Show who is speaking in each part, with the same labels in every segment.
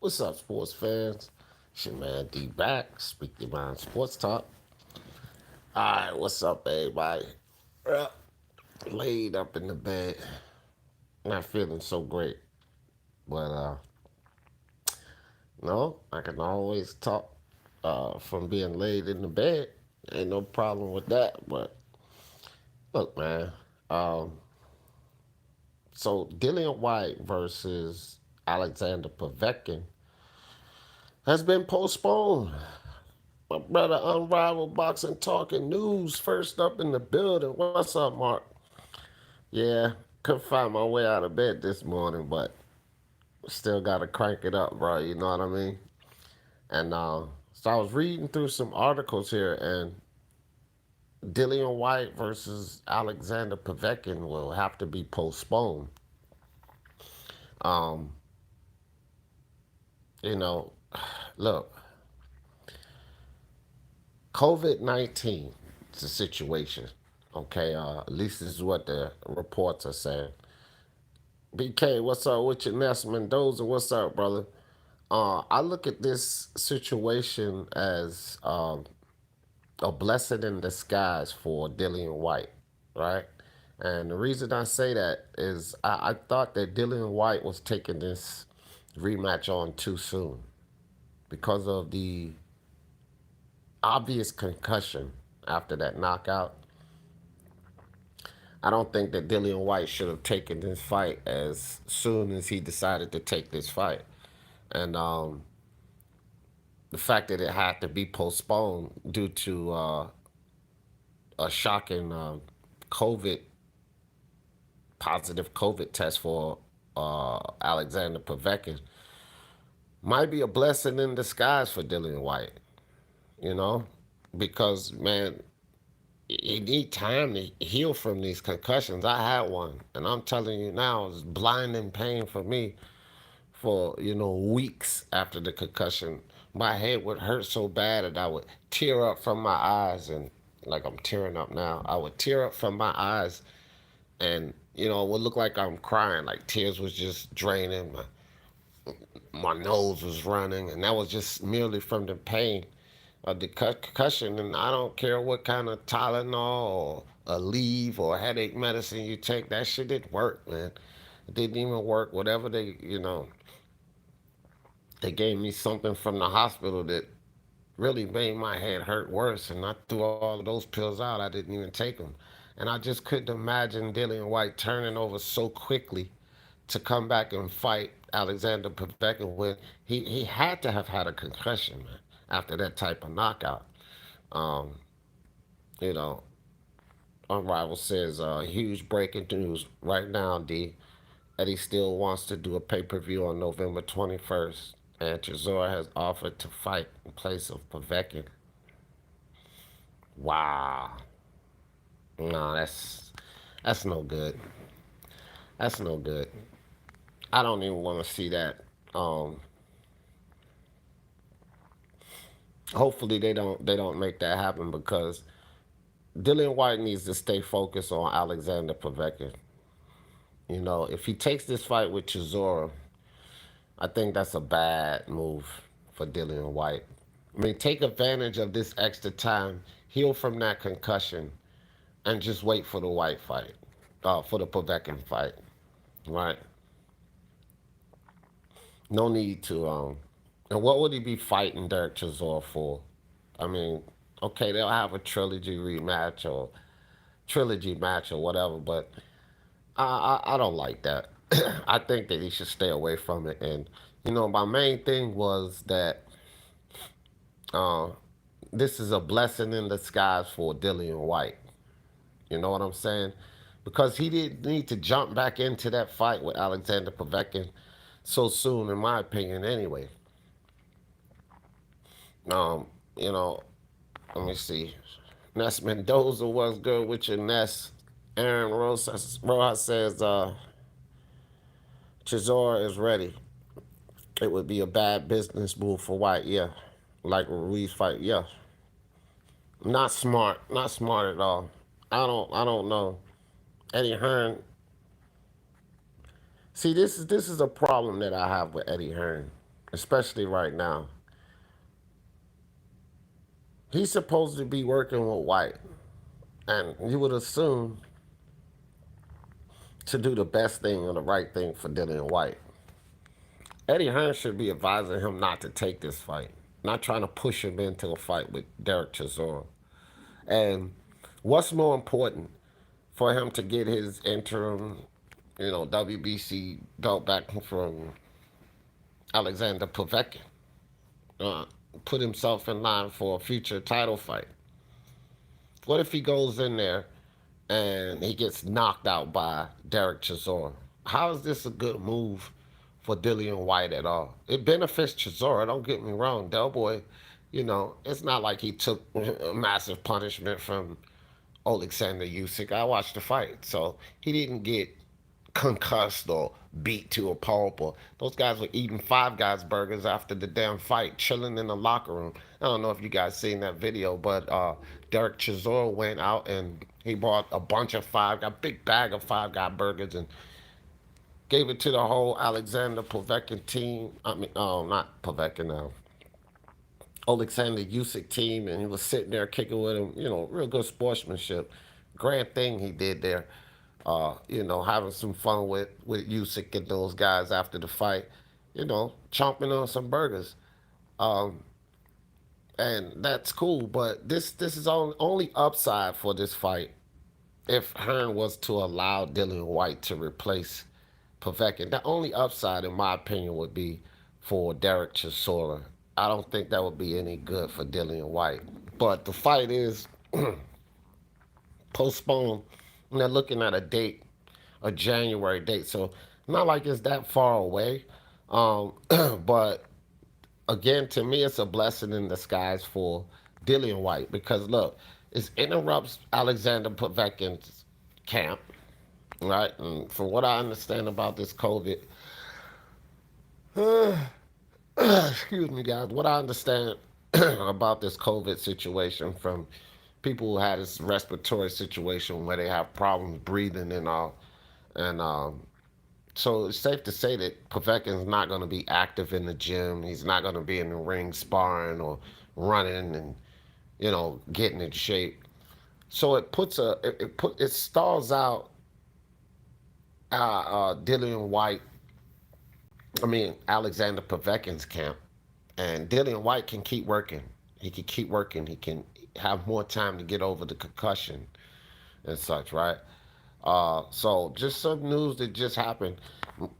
Speaker 1: What's up, sports fans? It's your man D back. Speak your mind sports talk. Alright, what's up, everybody? Well, laid up in the bed. Not feeling so great. But no, I can always talk from being laid in the bed. Ain't no problem with that. But look, man. Um, so Dillian Whyte versus Alexander Povetkin has been postponed. My brother Unrivaled Boxing Talking News first up in the building. What's up, Mark? Yeah, couldn't find my way out of bed this morning, but still got to crank it up, bro. You know what I mean? And so I was reading through some articles here, and Dillian Whyte versus Alexander Povetkin will have to be postponed. Um, you know, look, COVID-19 is a situation. Okay, at least this is what the reports are saying. BK, what's up with your Ness Mendoza? What's up, brother? I look at this situation as a blessing in disguise for Dillian Whyte, right? And the reason I say that is I thought that Dillian Whyte was taking this rematch on too soon because of the obvious concussion after that knockout. I don't think that Dillian Whyte should have taken this fight as soon as he decided to take this fight. And the fact that it had to be postponed due to a shocking COVID positive COVID test for Alexander Povetkin might be a blessing in disguise for Dillian Whyte. You know, because man, you need time to heal from these concussions. I had one, and I'm telling you now, it's blinding pain for me for weeks after the concussion. My head would hurt so bad that I would tear up from my eyes, and like I'm tearing up now. I would tear up from my eyes, and it would look like I'm crying, like tears was just draining. My nose was running, and that was just merely from the pain of the concussion. And I don't care what kind of Tylenol or Aleve or headache medicine you take, that shit didn't work, man. It didn't even work. Whatever they gave me something from the hospital that really made my head hurt worse, and I threw all of those pills out. I didn't even take them. And I just couldn't imagine Dillian Whyte turning over so quickly to come back and fight Alexander Povetkin when he had to have had a concussion, man, after that type of knockout. Um, you know, Unrivaled says, huge breaking news right now, D. Eddie still wants to do a pay-per-view on November 21st, and Chisora has offered to fight in place of Povetkin. Wow. No, that's no good. That's no good. I don't even want to see that. Um, Hopefully they don't make that happen because Dillian Whyte needs to stay focused on Alexander Povetkin. If he takes this fight with Chisora, I think that's a bad move for Dillian Whyte. I mean, take advantage of this extra time, heal from that concussion, and just wait for the White fight, for the Povetkin fight, right? No need to. And what would he be fighting Derek Chisora for? I mean, okay, they'll have a trilogy rematch or trilogy match or whatever, but I don't like that. I think that he should stay away from it. And my main thing was that uh, this is a blessing in disguise for Dillian Whyte. You know what I'm saying? Because he didn't need to jump back into that fight with Alexander Povetkin so soon, in my opinion. Anyway, um, you know, let me see. Ness Mendoza was good with your Ness. Aaron Rojas says Chisora is ready. It would be a bad business move for White, yeah. Like Ruiz fight, yeah. Not smart, not smart at all. I don't know. Eddie Hearn. See, this is a problem that I have with Eddie Hearn. especially right now. He's supposed to be working with White, and you would assume to do the best thing or the right thing for Dillian Whyte. Eddie Hearn should be advising him not to take this fight, not trying to push him into a fight with Derek Chisora. And what's more important for him to get his interim, WBC belt back from Alexander Povetkin, uh, put himself in line for a future title fight? What if he goes in there and he gets knocked out by Derek Chisora? How is this a good move for Dillian Whyte at all? It benefits Chisora, don't get me wrong. Del Boy, it's not like he took a massive punishment from Alexander Usyk. I watched the fight, so he didn't get concussed or beat to a pulp. Or those guys were eating Five Guys burgers after the damn fight, chilling in the locker room. I don't know if you guys seen that video, but Derek Chisora went out and he bought a bunch of a big bag of Five Guy burgers and gave it to the whole Alexander Povetkin team. I mean, not Povetkin now. Alexander Usyk team, and he was sitting there kicking with him. Real good sportsmanship. Grand thing he did there. Having some fun with Usyk and those guys after the fight. Chomping on some burgers. Um, and that's cool. But this is only upside for this fight if Hearn was to allow Dillian Whyte to replace Povetkin. The only upside, in my opinion, would be for Derek Chisora. I don't think that would be any good for Dillian Whyte. But the fight is postponed, and they're looking at a date, a January date. So not like it's that far away. But again, to me, it's a blessing in disguise for Dillian Whyte because look, it interrupts Alexander Povetkin's camp, right? And from what I understand about this COVID, excuse me, guys, what I understand about this COVID situation from people who had this respiratory situation where they have problems breathing and all, and so it's safe to say that Povetkin's not going to be active in the gym. He's not going to be in the ring sparring or running and getting in shape. So it stalls out Dillian Whyte. I mean Alexander Povetkin's camp, and Dillian Whyte can keep working. He can keep working. He can have more time to get over the concussion and such, right? So just some news that just happened.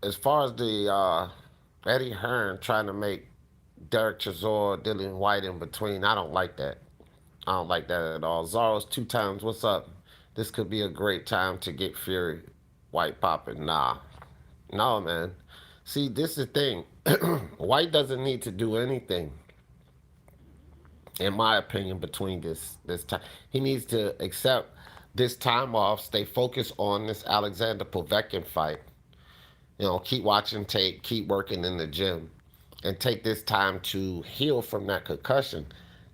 Speaker 1: As far as the Eddie Hearn trying to make Derek Chisora, Dillian Whyte in between, I don't like that. I don't like that at all. Zaro's 2 times, what's up? This could be a great time to get Fury White popping. Nah. No, man. See, this is the thing. White doesn't need to do anything, in my opinion, between this time. He needs to accept this time off, stay focused on this Alexander Povetkin fight. Keep watching tape, keep working in the gym, and take this time to heal from that concussion.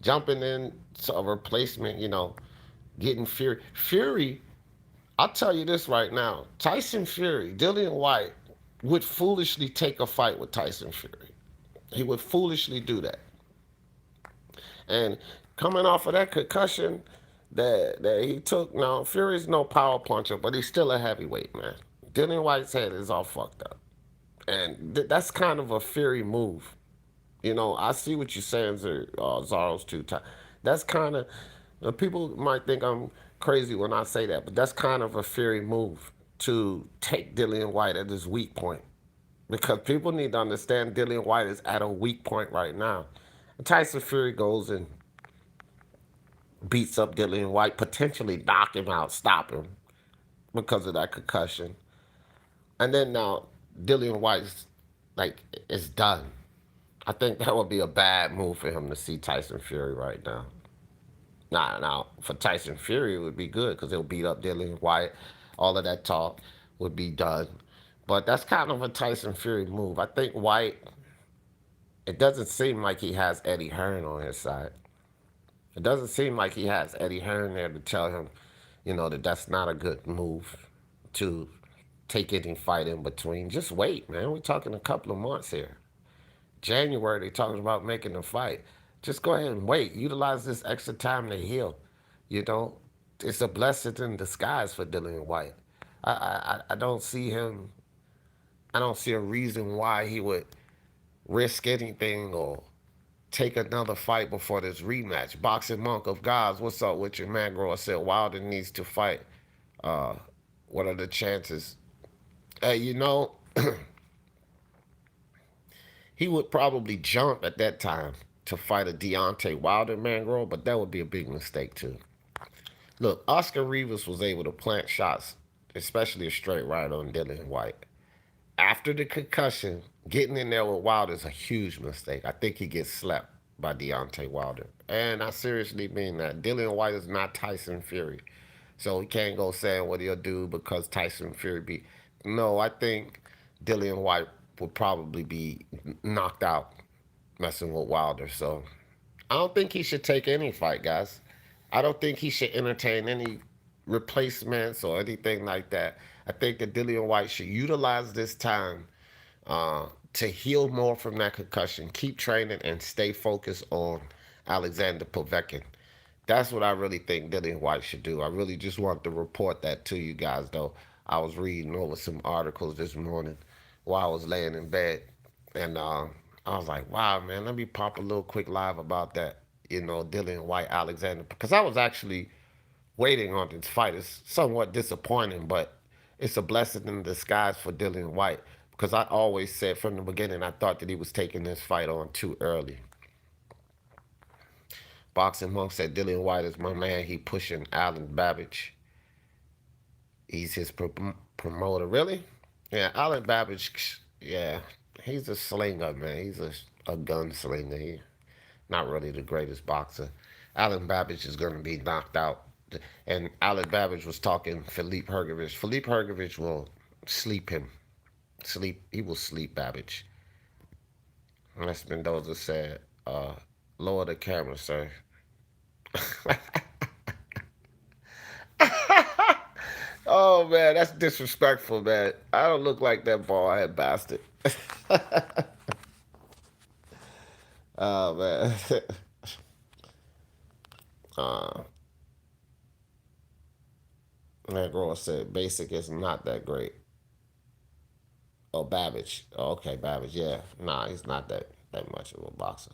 Speaker 1: Jumping in to a replacement, getting Fury. Fury, I'll tell you this right now. Tyson Fury, Dillian Whyte, would foolishly take a fight with Tyson Fury. He would foolishly do that. And coming off of that concussion that he took, now Fury's no power puncher, but he's still a heavyweight, man. Dillian Whyte's head is all fucked up. And that's kind of a Fury move. I see what you're saying, Zaro's 2 times. That's kind of, people might think I'm crazy when I say that, but that's kind of a Fury move to take Dillian Whyte at his weak point. Because people need to understand Dillian Whyte is at a weak point right now. And Tyson Fury goes and beats up Dillian Whyte, potentially knock him out, stop him because of that concussion. And then now Dillian Whyte's it's done. I think that would be a bad move for him to see Tyson Fury right now. Now for Tyson Fury it would be good because he'll beat up Dillian Whyte. All of that talk would be done. But that's kind of a Tyson Fury move. I think Whyte, it doesn't seem like he has Eddie Hearn on his side. It doesn't seem like he has Eddie Hearn there to tell him, that that's not a good move to take any fight in between. Just wait, man. We're talking a couple of months here. January they talking about making a fight. Just go ahead and wait. Utilize this extra time to heal. You know, it's a blessing in disguise for Dillian White. I don't see him. I don't see a reason why he would risk anything or take another fight before this rematch. Boxing Monk of Gods, what's up with you? Man, Grower said Wilder needs to fight. Uh, what are the chances? Hey, he would probably jump at that time to fight a Deontay Wilder, Man Grower, but that would be a big mistake too. Look, Oscar Rivas was able to plant shots, especially a straight right on Dillian White. After the concussion, getting in there with Wilder is a huge mistake. I think he gets slapped by Deontay Wilder. And I seriously mean that. Dillian White is not Tyson Fury. So he can't go saying what he'll do because Tyson Fury be. No, I think Dillian White would probably be knocked out messing with Wilder. So I don't think he should take any fight, guys. I don't think he should entertain any replacements or anything like that. I think that Dillian White should utilize this time to heal more from that concussion, keep training, and stay focused on Alexander Povetkin. That's what I really think Dillian White should do. I really just want to report that to you guys, though. I was reading over some articles this morning while I was laying in bed, and I was like, wow, man, let me pop a little quick live about that, Dillian White, Alexander, because I was actually waiting on this fight. It's somewhat disappointing, but it's a blessing in disguise for Dillian White because I always said from the beginning I thought that he was taking this fight on too early. Boxing Monk said Dillian Whyte is my man. He pushing Alan Babbage. He's his promoter. Really? Yeah, Alan Babbage. Yeah, he's a slinger, man. He's a gunslinger. He not really the greatest boxer. Alan Babbage is going to be knocked out. And Alan Babbage was talking Philippe Hergovich. Philippe Hergovich will sleep him. He will sleep Babbage. Unless Mendoza said, lower the camera, sir. Oh man, that's disrespectful, man. I don't look like that bald head bastard. Oh man. uh, that girl said basic is not that great. Oh, Babbage. Oh, okay, Babbage. Yeah, nah, he's not that much of a boxer.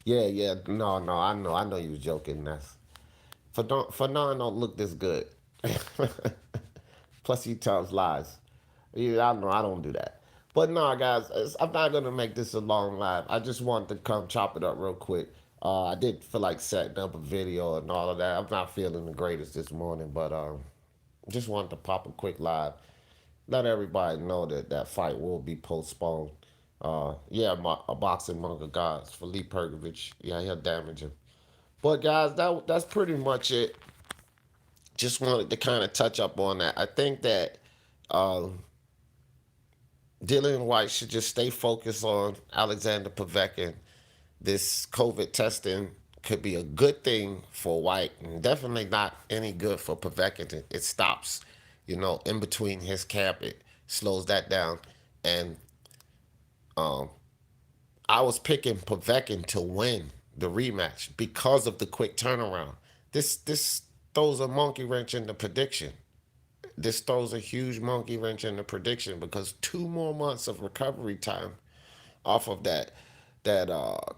Speaker 1: Yeah, yeah. No, no, I know you was joking. That's for non don't look this good. Plus he tells lies. Yeah, I know I don't do that. But no, guys, I'm not gonna make this a long live. I just wanted to come chop it up real quick. I did feel like setting up a video and all of that. I'm not feeling the greatest this morning, but just wanted to pop a quick live. Let everybody know that that fight will be postponed. Yeah, a boxing monk of gods, Philippe Pergovich. Yeah, he'll damage him. But guys, that's pretty much it. Just wanted to kind of touch up on that. I think that um, Dillian White should just stay focused on Alexander Povetkin. This COVID testing could be a good thing for White, and definitely not any good for Povetkin. It stops, in between his camp. It slows that down, and um, I was picking Povetkin to win the rematch because of the quick turnaround. This throws a monkey wrench in the prediction. This throws a huge monkey wrench in the prediction because 2 more months of recovery time off of that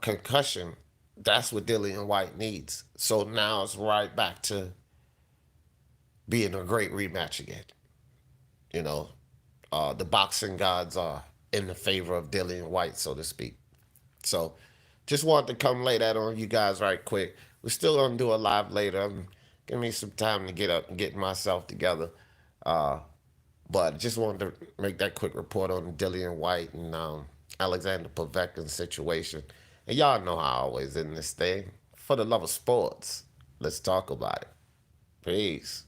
Speaker 1: concussion. That's what Dillian White needs. So now it's right back to being a great rematch again. You know, the boxing gods are in the favor of Dillian White, so to speak. So just wanted to come lay that on you guys right quick. We're still gonna do a live later. Give me some time to get up and get myself together. Uh, but just wanted to make that quick report on Dillian White and Alexander Povetkin's situation. And y'all know how I always in this thing. For the love of sports, let's talk about it. Peace.